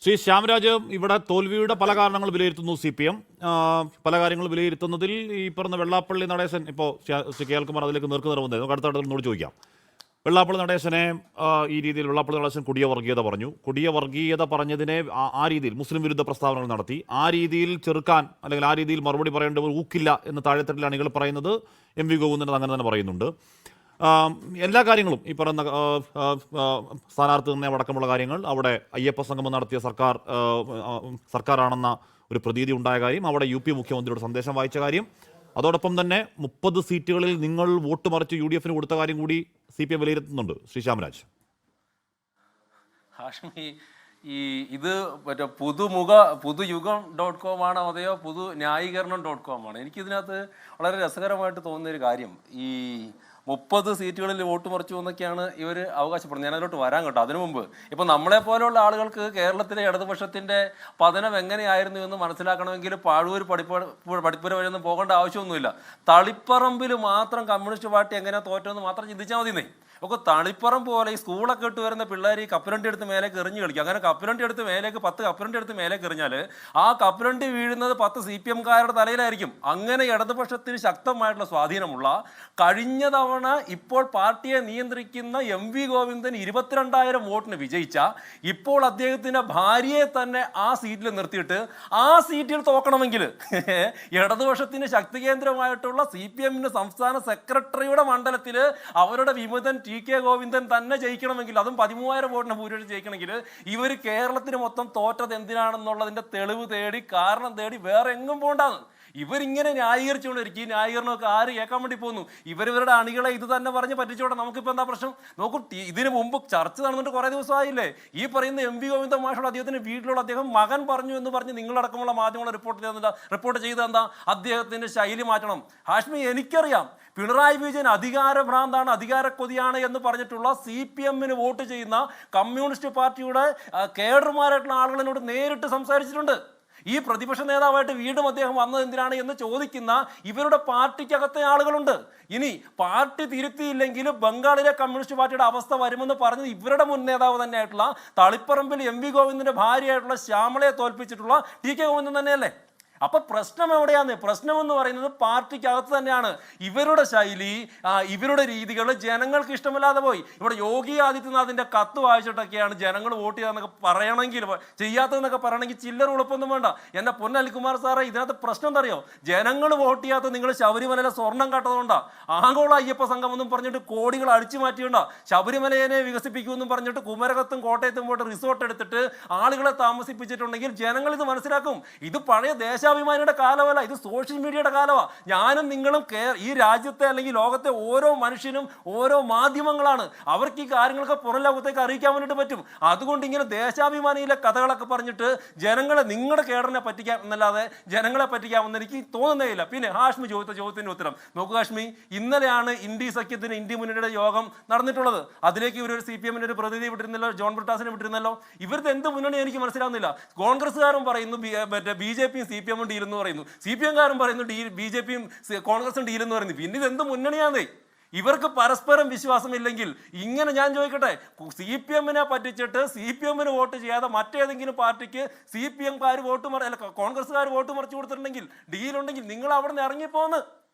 ശ്രീ ശ്യാമരാജ്, ഇവിടെ തോൽവിയുടെ പല കാരണങ്ങൾ വിലയിരുത്തുന്നു CPM. പല കാര്യങ്ങൾ വിലയിരുത്തുന്നതിൽ ഈ പറഞ്ഞ വെള്ളാപ്പള്ളി നടേശൻ, ഇപ്പോൾ ശ്രീ കെ എൽ കുമാർ അതിലേക്ക് നിർവന്നത് നമുക്ക് അടുത്ത ചോദിക്കാം. വെള്ളാപ്പള്ളി നടേശനെ ഈ രീതിയിൽ വെള്ളാപ്പള്ളി നടേശൻ കൊടിയ വർഗീയത പറഞ്ഞു. കൊടിയ വർഗീയത പറഞ്ഞതിനെ ആ രീതിയിൽ മുസ്ലിം വിരുദ്ധ പ്രസ്താവനകൾ നടത്തി. ആ രീതിയിൽ ചെറുക്കാൻ അല്ലെങ്കിൽ ആ രീതിയിൽ മറുപടി പറയേണ്ടവർ ഊക്കില്ല എന്ന് താഴെത്തട്ടിൽ അണികൾ പറയുന്നത്. MV ഗോവിന്ദൻ അങ്ങനെ തന്നെ പറയുന്നുണ്ട്. എല്ലാ കാര്യങ്ങളും ഈ പറയുന്ന സ്ഥാനാർത്ഥി നിർണ്ണയം അടക്കമുള്ള കാര്യങ്ങൾ, അവിടെ അയ്യപ്പ സംഗമം നടത്തിയ സർക്കാരാണെന്ന ഒരു പ്രതീതി ഉണ്ടായ കാര്യം, അവിടെ UP മുഖ്യമന്ത്രിയുടെ സന്ദേശം വായിച്ച കാര്യം, അതോടൊപ്പം തന്നെ 30 സീറ്റുകളിൽ നിങ്ങൾ വോട്ട് മറിച്ച് UDF കൊടുത്ത കാര്യം കൂടി CPM വിലയിരുത്തുന്നുണ്ട്. ശ്രീ ശ്യാമരാജ്, ഹാഷ്മി, ഇത് മറ്റേ പുതുയുഗം.com ആണോ അതെയോ പുതുന്യായീകരണം.com ആണ്? എനിക്കിതിനകത്ത് വളരെ രസകരമായിട്ട് തോന്നുന്നൊരു കാര്യം, ഈ 30 സീറ്റുകളിൽ വോട്ട് മറിച്ചു എന്നൊക്കെയാണ് ഇവർ അവകാശപ്പെടുന്നത്. ഞാനതിലോട്ട് വരാൻ കേട്ടോ. അതിനു മുമ്പ് ഇപ്പം നമ്മളെ പോലെയുള്ള ആളുകൾക്ക് കേരളത്തിലെ ഇടതുപക്ഷത്തിൻ്റെ പതനം എങ്ങനെയായിരുന്നു എന്ന് മനസ്സിലാക്കണമെങ്കിൽ പാഴൂർ പഠിപ്പുര വഴിയൊന്നും പോകേണ്ട ആവശ്യമൊന്നുമില്ല. തളിപ്പറമ്പിൽ മാത്രം കമ്മ്യൂണിസ്റ്റ് പാർട്ടി എങ്ങനെയാണ് തോറ്റതെന്ന് മാത്രം ചിന്തിച്ചാൽ മതിയെന്നേ. ഒക്കെ തളിപ്പറമ്പ് പോലെ ഈ സ്കൂളൊക്കെ ഇട്ട് വരുന്ന പിള്ളേർ ഈ കപ്പലണ്ടി എടുത്ത് മേലേക്ക് എറിഞ്ഞ് കളിക്കും. അങ്ങനെ കപ്പലണ്ടി എടുത്ത് മേലേക്ക് 10 കപ്പലണ്ടി എടുത്ത് മേലേക്ക് എറിഞ്ഞാൽ ആ കപ്പലണ്ടി വീഴുന്നത് 10 CPMകാരുടെ തലയിലായിരിക്കും. അങ്ങനെ ഇടതുപക്ഷത്തിന് ശക്തമായിട്ടുള്ള സ്വാധീനമുള്ള, കഴിഞ്ഞ തവണ ഇപ്പോൾ പാർട്ടിയെ നിയന്ത്രിക്കുന്ന MV ഗോവിന്ദൻ 22,000 വോട്ടിന് വിജയിച്ച, ഇപ്പോൾ അദ്ദേഹത്തിന്റെ ഭാര്യയെ തന്നെ ആ സീറ്റിൽ നിർത്തിയിട്ട് ആ സീറ്റിൽ തോക്കണമെങ്കിൽ ഇടതുപക്ഷത്തിന് ശക്തി കേന്ദ്രമായിട്ടുള്ള CPMന്റെ സംസ്ഥാന സെക്രട്ടറിയുടെ മണ്ഡലത്തിൽ അവരുടെ വിമതൻ TK ഗോവിന്ദൻ തന്നെ ജയിക്കണമെങ്കിൽ, അതും 13,000 വോട്ടിന് ഭൂരിപക്ഷം ജയിക്കണമെങ്കിൽ, ഇവർ കേരളത്തിന് മൊത്തം തോറ്റത് എന്തിനാണെന്നുള്ളതിന്റെ തെളിവ് തേടി, കാരണം തേടി വേറെ എങ്ങും പോണ്ടാന്ന് ഇവരിങ്ങനെ ന്യായീകരിച്ചുകൊണ്ടിരിക്കും. ഈ ന്യായീകരണമൊക്കെ ആര് കേൾക്കാൻ വേണ്ടി പോകുന്നു? ഇവരുടെ അണികളെ ഇത് തന്നെ പറഞ്ഞ് പറ്റിച്ചോട്ടെ. നമുക്കിപ്പോൾ എന്താ പ്രശ്നം നോക്കൂ. ഇതിനു മുമ്പ് ചർച്ച നടന്നിട്ട് കുറേ ദിവസമായില്ലേ? ഈ പറയുന്ന MV ഗോവിന്ദൻ മാഷോട് അദ്ദേഹത്തിന് വീട്ടിലുള്ള അദ്ദേഹം മകൻ പറഞ്ഞു എന്ന് പറഞ്ഞ് നിങ്ങളടക്കമുള്ള മാധ്യമങ്ങൾ റിപ്പോർട്ട് ചെയ്ത് എന്താ? അദ്ദേഹത്തിന്റെ ശൈലി മാറ്റണം. ഹാഷ്മി, എനിക്കറിയാം പിണറായി വിജയൻ അധികാരഭ്രാന്താണ്, അധികാരക്കൊതിയാണ് എന്ന് പറഞ്ഞിട്ടുള്ള CPMന് വോട്ട് ചെയ്യുന്ന കമ്മ്യൂണിസ്റ്റ് പാർട്ടിയുടെ കേഡർമാരായിട്ടുള്ള ആളുകളോട് നേരിട്ട് സംസാരിച്ചിട്ടുണ്ട്. ഈ പ്രതിപക്ഷ നേതാവായിട്ട് വീണ്ടും അദ്ദേഹം വന്നത് എന്തിനാണ് എന്ന് ചോദിക്കുന്ന ഇവരുടെ പാർട്ടിക്കകത്തെ ആളുകളുണ്ട്. ഇനി പാർട്ടി തിരുത്തിയില്ലെങ്കിൽ ബംഗാളിലെ കമ്മ്യൂണിസ്റ്റ് പാർട്ടിയുടെ അവസ്ഥ വരുമെന്ന് പറഞ്ഞത് ഇവരുടെ മുൻ നേതാവ് തന്നെയായിട്ടുള്ള തളിപ്പറമ്പിൽ MV ഗോവിന്ദന്റെ ഭാര്യയായിട്ടുള്ള ശ്യാമളയെ തോൽപ്പിച്ചിട്ടുള്ള TK ഗോവിന്ദൻ തന്നെയല്ലേ? അപ്പൊ പ്രശ്നം എവിടെയാന്ന്? പ്രശ്നം എന്ന് പറയുന്നത് പാർട്ടിക്കകത്ത് തന്നെയാണ്. ഇവരുടെ ശൈലി, ഇവരുടെ രീതികൾ ജനങ്ങൾക്ക് ഇഷ്ടമില്ലാതെ പോയി. ഇവിടെ യോഗി ആദിത്യനാഥിന്റെ കത്ത് വായിച്ചിട്ടൊക്കെയാണ് ജനങ്ങൾ വോട്ട് ചെയ്യാന്നൊക്കെ പറയണമെങ്കിൽ, ചെയ്യാത്തതെന്നൊക്കെ പറയണമെങ്കിൽ ചില്ലറ ഉളപ്പൊന്നും വേണ്ട. എന്നെ പൊന്നലികുമാർ സാറേ, ഇതിനകത്ത് പ്രശ്നം എന്തറിയോ? ജനങ്ങൾ വോട്ട് ചെയ്യാത്ത നിങ്ങൾ ശബരിമലയിലെ സ്വർണം കാട്ടതുകൊണ്ടാ. ആഗോള അയ്യപ്പ സംഘം എന്നും പറഞ്ഞിട്ട് കോടികൾ അടിച്ചു മാറ്റിയുണ്ടാ. ശബരിമലയെ വികസിപ്പിക്കുമെന്നും പറഞ്ഞിട്ട് കുമരകത്തും കോട്ടയത്തും പോയിട്ട് റിസോർട്ട് എടുത്തിട്ട് ആളുകളെ താമസിപ്പിച്ചിട്ടുണ്ടെങ്കിൽ ജനങ്ങൾ ഇത് മനസ്സിലാക്കും. ഇത് പഴയ ദേശാഭിമാനിയുടെ കാലമല്ല, ഇത് സോഷ്യൽ മീഡിയയുടെ കാലമാണ്. ഞാനും നിങ്ങളും ഈ രാജ്യത്തെ അല്ലെങ്കിൽ ലോകത്തെ ഓരോ മനുഷ്യനും ഓരോ മാധ്യമങ്ങളാണ്. അവർക്ക് ഈ കാര്യങ്ങളൊക്കെ പുറം ലോകത്തേക്ക് അറിയിക്കാൻ വേണ്ടിയിട്ട് പറ്റും. അതുകൊണ്ട് ഇങ്ങനെ ദേശാഭിമാനിയിലെ കഥകളൊക്കെ പറഞ്ഞിട്ട് ജനങ്ങളെ, നിങ്ങളുടെ കേഡറിനെ പറ്റിക്കാം എന്നല്ലാതെ ജനങ്ങളെ പറ്റിക്കാമെന്ന് എനിക്ക് തോന്നുന്നേയില്ല. പിന്നെ ഹാഷ്മി ചോദ്യത്തിന് ഉത്തരം നോക്കുക. ഹാഷ്മി, ഇന്നലെയാണ് ഇന്ത്യ സഖ്യത്തിന്, ഇന്ത്യ മുന്നണിയുടെ യോഗം നടന്നിട്ടുള്ളത്. അതിലേക്ക് ഇവരൊരു CPMന്റെ ഒരു പ്രതിനിധി വിട്ടിരുന്നല്ലോ, ജോൺ ബ്രിട്ടാസിനെ വിട്ടിരുന്നല്ലോ. ഇവരുടെ എന്ത് മുന്നണി എനിക്ക് മനസ്സിലാവുന്നില്ല. കോൺഗ്രസ്സുകാരും പറയുന്നു മറ്റേ BJPയും CPM ഡീൽ എന്ന് പറയുന്നു, CPMകാരും പറയുന്നു BJPയും കോൺഗ്രസും ഡീൽ എന്ന് പറയുന്നു. പിന്നെ ഇതെന്ത് മുന്നണിയാന്നേ? ഇവർക്ക് പരസ്പരം വിശ്വാസമില്ലെങ്കിൽ ഇങ്ങനെ, ഞാൻ ചോദിക്കട്ടെ, CPMനെ പറ്റിച്ചിട്ട് CPMന് വോട്ട് ചെയ്യാതെ മറ്റേതെങ്കിലും പാർട്ടിക്ക് CPMകാർ കോൺഗ്രസ്സുകാർ വോട്ട് മറിച്ചു കൊടുത്തിട്ടുണ്ടെങ്കിൽ, ഡീലുണ്ടെങ്കിൽ നിങ്ങൾ അവിടെ നിന്ന് ഇറങ്ങിപ്പോന്ന്.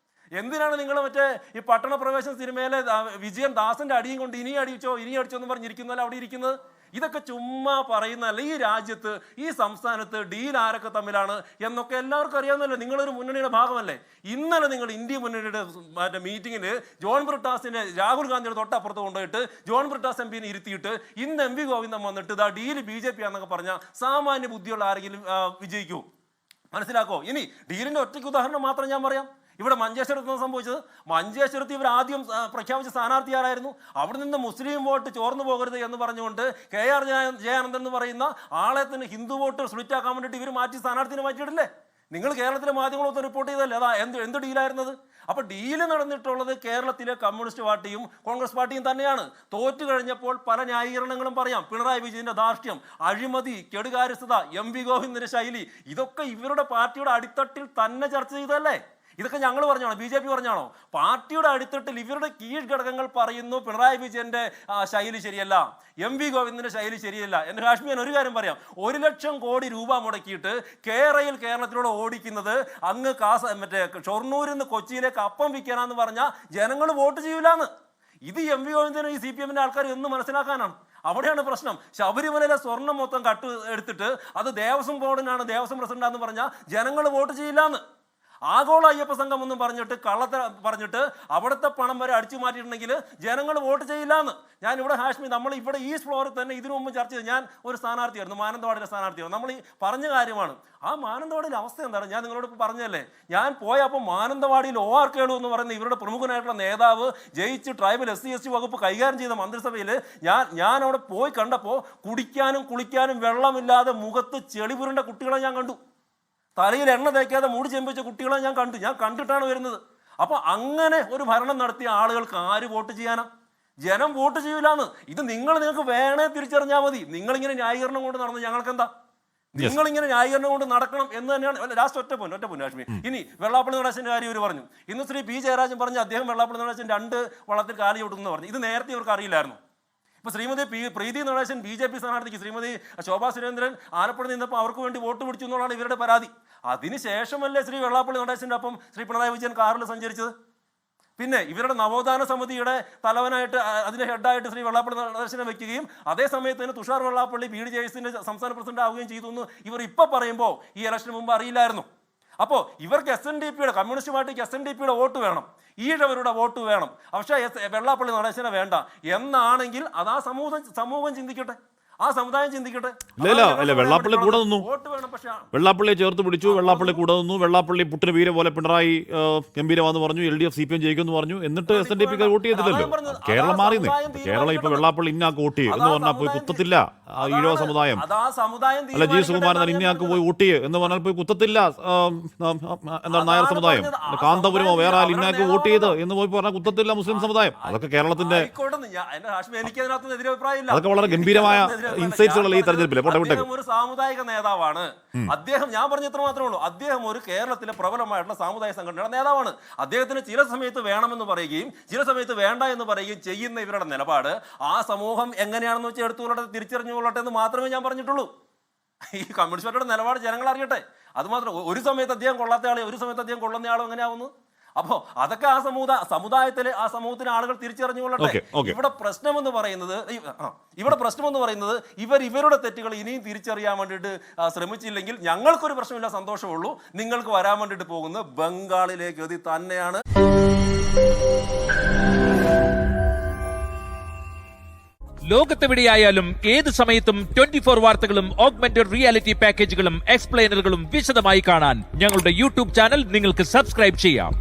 എന്തിനാണ് നിങ്ങൾ മറ്റേ ഈ പട്ടണ പ്രവേശന സിനിമയിലെ വിജയൻ ദാസന്റെ അടിയും കൊണ്ട് ഇനി അടിച്ചോ എന്ന് പറഞ്ഞിരിക്കുന്നല്ലോ അവിടെ ഇരിക്കുന്നത്? ഇതൊക്കെ ചുമ്മാ പറയുന്നതല്ല. ഈ രാജ്യത്ത്, ഈ സംസ്ഥാനത്ത് ഡീൽ ആരൊക്കെ തമ്മിലാണ് എന്നൊക്കെ എല്ലാവർക്കും അറിയാവുന്നല്ലോ. നിങ്ങളൊരു മുന്നണിയുടെ ഭാഗമല്ലേ? ഇന്നലെ നിങ്ങൾ ഇന്ത്യ മുന്നണിയുടെ മറ്റേ മീറ്റിങ്ങിൽ ജോൺ ബ്രിട്ടാസിനെ രാഹുൽ ഗാന്ധിയുടെ തൊട്ടപ്പുറത്ത് കൊണ്ടുപോയിട്ട് ജോൺ ബ്രിട്ടാസ് MPനെ ഇരുത്തിയിട്ട് ഇന്ന് MV ഗോവിന്ദൻ വന്നിട്ട് ഇതാ ഡീൽ BJP ആണെന്നൊക്കെ പറഞ്ഞാൽ സാമാന്യ ബുദ്ധിയുള്ള ആരെങ്കിലും വിജയിക്കൂ? മനസ്സിലാക്കോ? ഇനി ഡീലിന്റെ ഒറ്റയ്ക്ക് ഉദാഹരണം മാത്രം ഞാൻ പറയാം. ഇവിടെ മഞ്ചേശ്വരത്ത് സംഭവിച്ചത്, മഞ്ചേശ്വരത്ത് ഇവർ ആദ്യം പ്രഖ്യാപിച്ച സ്ഥാനാർത്ഥി ആരായിരുന്നു? അവിടെ നിന്ന് മുസ്ലിം വോട്ട് ചോർന്നു പോകരുത് എന്ന് പറഞ്ഞുകൊണ്ട് KR ജയാനന്ദൻ എന്ന് പറയുന്ന ആളെ തന്നെ ഹിന്ദു വോട്ട് സ്പ്ലിറ്റ് ആക്കാൻ വേണ്ടിയിട്ട് ഇവർ മാറ്റി സ്ഥാനാർത്ഥിനെ മാറ്റിയിട്ടില്ലേ? നിങ്ങൾ കേരളത്തിലെ മാധ്യമങ്ങളൊക്കെ റിപ്പോർട്ട് ചെയ്തല്ലേ? അതാ എന്ത് ഡീലായിരുന്നത്? അപ്പൊ ഡീല് നടന്നിട്ടുള്ളത് കേരളത്തിലെ കമ്മ്യൂണിസ്റ്റ് പാർട്ടിയും കോൺഗ്രസ് പാർട്ടിയും തന്നെയാണ്. തോറ്റു കഴിഞ്ഞപ്പോൾ പല ന്യായീകരണങ്ങളും പറയാം. പിണറായി വിജയന്റെ ധാർഷ്ട്യം, അഴിമതി, കെടുകാര്യസ്ഥത, MV ഗോവിന്ദന്റെ ശൈലി, ഇതൊക്കെ ഇവരുടെ പാർട്ടിയുടെ അടിത്തട്ടിൽ തന്നെ ചർച്ച ചെയ്തല്ലേ? ഇതൊക്കെ ഞങ്ങൾ പറഞ്ഞാണോ, BJP പറഞ്ഞാണോ? പാർട്ടിയുടെ അടിത്തട്ടിൽ ഇവരുടെ കീഴ്ഘടകങ്ങൾ പറയുന്നു പിണറായി വിജയന്റെ ശൈലി ശരിയല്ല, MV ഗോവിന്ദന്റെ ശൈലി ശരിയല്ല. എൻ്റെ കാശ്മീർ ഒരു കാര്യം പറയാം, 1 ലക്ഷം കോടി രൂപ മുടക്കിയിട്ട് കേരളത്തിലൂടെ ഓടിക്കുന്നത് അങ്ങ് മറ്റേ ഷൊർണൂരിൽ നിന്ന് കൊച്ചിയിലേക്ക് അപ്പം വിൽക്കാനാന്ന് പറഞ്ഞാൽ ജനങ്ങൾ വോട്ട് ചെയ്യൂലെന്ന്. ഇത് MV ഗോവിന്ദനും ഈ CPM ആൾക്കാർ എന്ന് മനസ്സിലാക്കാനാണ്. അവിടെയാണ് പ്രശ്നം. ശബരിമലയിലെ സ്വർണം മൊത്തം എടുത്തിട്ട് അത് ദേവസ്വം ബോർഡിനാണ്, ദേവസ്വം പ്രസിഡന്റാന്ന് പറഞ്ഞാൽ ജനങ്ങൾ വോട്ട് ചെയ്യില്ലാന്ന്. ആഗോള അയ്യപ്പ സംഘം ഒന്നും പറഞ്ഞിട്ട് പറഞ്ഞിട്ട് അവിടുത്തെ പണം വരെ അടിച്ചു മാറ്റിയിട്ടുണ്ടെങ്കിൽ ജനങ്ങൾ വോട്ട് ചെയ്യില്ലാന്ന്. ഞാൻ ഇവിടെ ഹാഷ്മി, നമ്മൾ ഇവിടെ ഈ ഫ്ലോറിൽ തന്നെ ഇതിനു മുമ്പ് ചർച്ച ചെയ്ത്, ഞാൻ ഒരു സ്ഥാനാർത്ഥിയായിരുന്നു, മാനന്തവാടിയിലെ സ്ഥാനാർത്ഥിയായിരുന്നു. നമ്മൾ ഈ പറഞ്ഞ കാര്യമാണ്. ആ മാനന്തവാടിയിലെ അവസ്ഥ എന്താണ് ഞാൻ നിങ്ങളോട് പറഞ്ഞല്ലേ. ഞാൻ പോയപ്പോൾ മാനന്തവാടിയിൽ OR കേളു എന്ന് പറയുന്ന ഇവരുടെ പ്രമുഖനായിട്ടുള്ള നേതാവ് ജയിച്ച് ട്രൈബൽ SC/ST വകുപ്പ് കൈകാര്യം ചെയ്ത മന്ത്രിസഭയിൽ ഞാൻ അവിടെ പോയി കണ്ടപ്പോൾ കുടിക്കാനും കുളിക്കാനും വെള്ളമില്ലാതെ മുഖത്ത് ചെളിപുരണ്ട കുട്ടികളെ ഞാൻ കണ്ടു. തലയിൽ എണ്ണ തേക്കാതെ മൂടി ചെമ്പിച്ച കുട്ടികളെ ഞാൻ കണ്ടിട്ടാണ് വരുന്നത്. അപ്പോൾ അങ്ങനെ ഒരു ഭരണം നടത്തിയ ആളുകൾക്ക് ആര് വോട്ട് ചെയ്യാനാ? ജനം വോട്ട് ചെയ്യൂലെന്ന്. ഇത് നിങ്ങൾക്ക് വേണേ തിരിച്ചറിഞ്ഞാൽ മതി. നിങ്ങളിങ്ങനെ ന്യായീകരണം കൊണ്ട് നടന്ന് ഞങ്ങൾക്ക് എന്താ? നിങ്ങളിങ്ങനെ ന്യായീകരണം കൊണ്ട് നടക്കണം എന്ന് തന്നെയാണ് ലാസ്റ്റ് ഒറ്റ പൊന്നു കാശ്മീർ. ഇനി വെള്ളാപ്പള്ളി നടേശന്റെ കാര്യം ഇവർ പറഞ്ഞു. ഇന്ന് ശ്രീ P ജയരാജൻ പറഞ്ഞു അദ്ദേഹം വെള്ളാപ്പള്ളി നടേശൻ 2 വള്ളത്തിൽ കാലി ചവിട്ടുന്നു പറഞ്ഞു. ഇത് നേരത്തെ ഇവർക്ക് അറിയില്ലായിരുന്നു. ഇപ്പൊ ശ്രീമതി പ്രീതി നടേശൻ BJP സ്ഥാനാർത്ഥിക്ക് ശ്രീമതി ശോഭാ സുരേന്ദ്രൻ ആലപ്പുഴ നിന്നപ്പോൾ അവർക്ക് വേണ്ടി വോട്ട് പിടിച്ചു എന്നുള്ളതാണ് ഇവരുടെ പരാതി. അതിനുശേഷമല്ലേ ശ്രീ വെള്ളാപ്പള്ളി നടേശന്റെ ഒപ്പം ശ്രീ പിണറായി വിജയൻ കാറിൽ സഞ്ചരിച്ചത്? പിന്നെ ഇവരുടെ നവോത്ഥാന സമിതിയുടെ തലവനായിട്ട് അതിന്റെ ഹെഡായിട്ട് ശ്രീ വെള്ളാപ്പള്ളി നടേശനെ വെക്കുകയും അതേ സമയത്ത് തന്നെ തുഷാർ വെള്ളാപ്പള്ളി BDJSന്റെ സംസ്ഥാന പ്രസിഡന്റ് ആവുകയും ചെയ്തു എന്ന് ഇവർ ഇപ്പൊ പറയുമ്പോൾ ഈ ഇലക്ഷന് മുമ്പ് അറിയില്ലായിരുന്നു. അപ്പോൾ ഇവർക്ക് SNDPയുടെ കമ്മ്യൂണിസ്റ്റ് പാർട്ടിക്ക് SNDPയുടെ വോട്ട് വേണം, ഈഴവരുടെ വോട്ട് വേണം, പക്ഷേ വെള്ളാപ്പള്ളി നടേശനെ വേണ്ട എന്നാണെങ്കിൽ അത് ആ സമൂഹം ചിന്തിക്കട്ടെ, ആ സമുദായം ചിന്തിക്കട്ടെ. വെള്ളാപ്പള്ളി കൂടെ നിന്നു, വെള്ളാപ്പള്ളിയെ ചേർത്ത് പിടിച്ചു, വെള്ളാപ്പള്ളി കൂടെ നിന്നു, വെള്ളാപ്പള്ളി പുട്ടിന് വീര പോലെ പിണറായി ഗംഭീരമാന്ന് പറഞ്ഞു, LDF CPM ജയിക്കുമെന്ന് പറഞ്ഞു. എന്നിട്ട് SNDP വോട്ട് ചെയ്തില്ലല്ലോ. കേരളം മാറിയെന്ന്. കേരളം ഇപ്പൊ വെള്ളാപ്പള്ളി ഇന്നാക്ക് വോട്ട് ചെയ്യും എന്ന് പറഞ്ഞാൽ പോയി കുത്തത്തില്ല ഈഴവ സമുദായം. അല്ല G സുകുമാരൻ ഇന്നാക്ക് പോയി വോട്ട് ചെയ്യും എന്ന് പറഞ്ഞാൽ പോയി കുത്തത്തില്ല എന്താണ് നായർ സമുദായം. കാന്തപുരമോ വേറെ ആൾ ഇന്നാക്ക് വോട്ട് ചെയ്ത് എന്ന് പോയി പറഞ്ഞാൽ കുത്തത്തില്ല മുസ്ലിം സമുദായം. അതൊക്കെ കേരളത്തിന്റെ അതൊക്കെ വളരെ ഗംഭീരമായ ഇൻസൈറ്റ്സുള്ള ഈ തെരഞ്ഞെടുപ്പിൽ ഒരു സാമുദായിക നേതാവാണ് അദ്ദേഹം. ഞാൻ പറഞ്ഞത്ര മാത്രമേ ഉള്ളൂ, അദ്ദേഹം ഒരു കേരളത്തിലെ പ്രബലമായിട്ടുള്ള സാമുദായിക സംഘടനയുടെ നേതാവാണ്. അദ്ദേഹത്തിന് ചില സമയത്ത് വേണമെന്ന് പറയുകയും ചില സമയത്ത് വേണ്ട എന്ന് പറയുകയും ചെയ്യുന്ന ഇവരുടെ നിലപാട് ആ സമൂഹം എങ്ങനെയാണെന്ന് വെച്ചാൽ എടുത്തുകൊള്ളട്ടെ, തിരിച്ചറിഞ്ഞുകൊള്ളട്ടെ എന്ന് മാത്രമേ ഞാൻ പറഞ്ഞിട്ടുള്ളൂ. ഈ കമ്മ്യൂണിസ്റ്റ് പാർട്ടിയുടെ നിലപാട് ജനങ്ങൾ അറിയട്ടെ. അത് മാത്രം. ഒരു സമയത്ത് അദ്ദേഹം കൊള്ളാത്ത ആളെ ഒരു സമയത്ത് അദ്ദേഹം കൊള്ളുന്ന ആളും എങ്ങനെയാവുന്നു? അപ്പോ അതൊക്കെ ആ സമുദായത്തിലെ ആ സമൂഹത്തിന് ആളുകൾ തിരിച്ചറിഞ്ഞുകൊള്ളട്ടെ. ഇവിടെ പ്രശ്നം എന്ന് പറയുന്നത് ഇവരുടെ തെറ്റുകൾ ഇനിയും തിരിച്ചറിയാൻ വേണ്ടിയിട്ട് ശ്രമിച്ചില്ലെങ്കിൽ ഞങ്ങൾക്കൊരു പ്രശ്നമില്ല, സന്തോഷമുള്ളൂ. നിങ്ങൾക്ക് വരാൻ വേണ്ടിയിട്ട് പോകുന്നത് ബംഗാളിലേക്ക് ഗതി തന്നെയാണ്. ലോകത്തെവിടെയായാലും ഏത് സമയത്തും 24 വാർത്തകളും ഓഗ്മെന്റഡ് റിയാലിറ്റി പാക്കേജുകളും എക്സ്പ്ലെയിനറുകളും വിശദമായി കാണാൻ ഞങ്ങളുടെ YouTube ചാനൽ നിങ്ങൾക്ക് സബ്സ്ക്രൈബ് ചെയ്യാം.